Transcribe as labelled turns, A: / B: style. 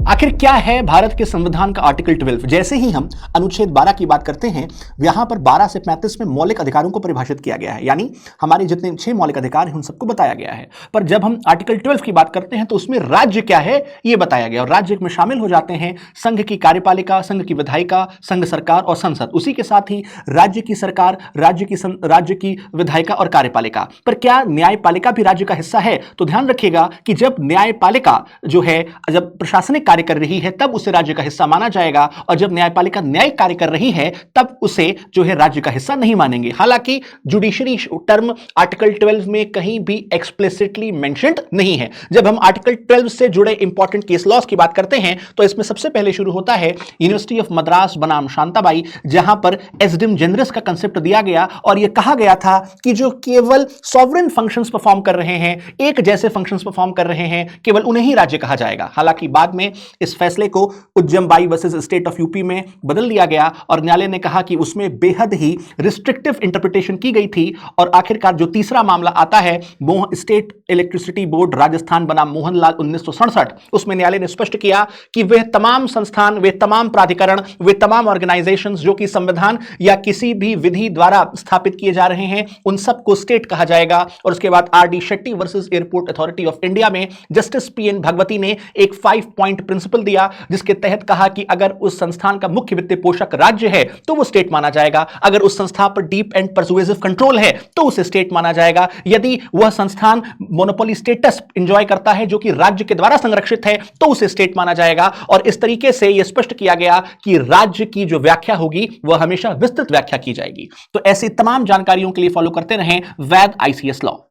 A: आखिर क्या है भारत के संविधान का आर्टिकल 12? जैसे ही हम अनुच्छेद 12 की बात करते हैं, यहां पर 12 से 35 में मौलिक अधिकारों को परिभाषित किया गया है, यानी हमारे जितने 6 मौलिक अधिकार हैं उन सबको बताया गया है। पर जब हम आर्टिकल 12 की बात करते हैं तो उसमें राज्य क्या है यह बताया गया, और राज्य में शामिल हो जाते हैं संघ की कार्यपालिका, संघ की विधायिका, संघ सरकार और संसद। उसी के साथ ही राज्य की सरकार, राज्य की विधायिका और कार्यपालिका। पर क्या न्यायपालिका भी राज्य का हिस्सा है? तो ध्यान रखिएगा कि जब न्यायपालिका जो है, जब प्रशासनिक कार्य कर रही है तब उसे राज्य का हिस्सा माना जाएगा, और जब न्यायपालिका न्यायिक कार्य कर रही है तब उसे जो है राज्य का हिस्सा नहीं मानेंगे। हालांकि जुडिशरी टर्म आर्टिकल 12 में कहीं भी एक्सप्लिसिटली मेंशन्ड नहीं है। जब हम आर्टिकल 12 से जुड़े इंपॉर्टेंट केस लॉस की बात करते हैं तो इसमें सबसे पहले शुरू होता है यूनिवर्सिटी ऑफ मद्रास बनाम शांताबाई, जहां पर एसडिम जेनरस का कंसेप्ट दिया गया और यह कहा गया था कि जो केवल सॉवरेन फंक्शंस परफॉर्म कर रहे हैं, एक जैसे फंक्शंस परफॉर्म कर रहे हैं, केवल उन्हें ही राज्य कहा जाएगा। हालांकि बाद में इस फैसले को उज्जमबाई वर्सेस स्टेट ऑफ यूपी में बदल दिया गया और न्यायालय ने कहा कि उसमें बेहद ही रिस्ट्रिक्टिव इंटरप्रिटेशन की गई थी। और आखिरकार जो तीसरा मामला आता है स्टेट इलेक्ट्रिसिटी बोर्ड राजस्थान बनाम मोहनलाल 1967, उसमें न्यायालय ने स्पष्ट किया कि वे तमाम संस्थान, वे तमाम प्राधिकरण, वे तमाम ऑर्गेनाइजेशंस जो कि संविधान या किसी भी विधि द्वारा स्थापित किए जा रहे हैं, उन सबको स्टेट कहा जाएगा। और उसके बाद RD. Shetty versus airport authority of India में जस्टिस पी.एन. भगवती ने एक 5 पॉइंट प्रिंसिपल दिया, जिसके तहत कहा कि अगर उस संस्थान का मुख्य वित्तीय पोषक राज्य है तो वो स्टेट माना जाएगा, अगर उस संस्था पर डीप एंड परसुएसिव कंट्रोल है तो उसे स्टेट माना जाएगा, यदि वह संस्थान मोनोपोली स्टेटस एंजॉय करता है जो कि राज्य के द्वारा संरक्षित है तो उसे स्टेट माना जाएगा। और इस तरीके से यह स्पष्ट किया गया कि राज्य की जो व्याख्या होगी वह हमेशा विस्तृत व्याख्या की जाएगी। तो ऐसी तमाम जानकारियों के लिए फॉलो करते रहें वैद ICS लॉ।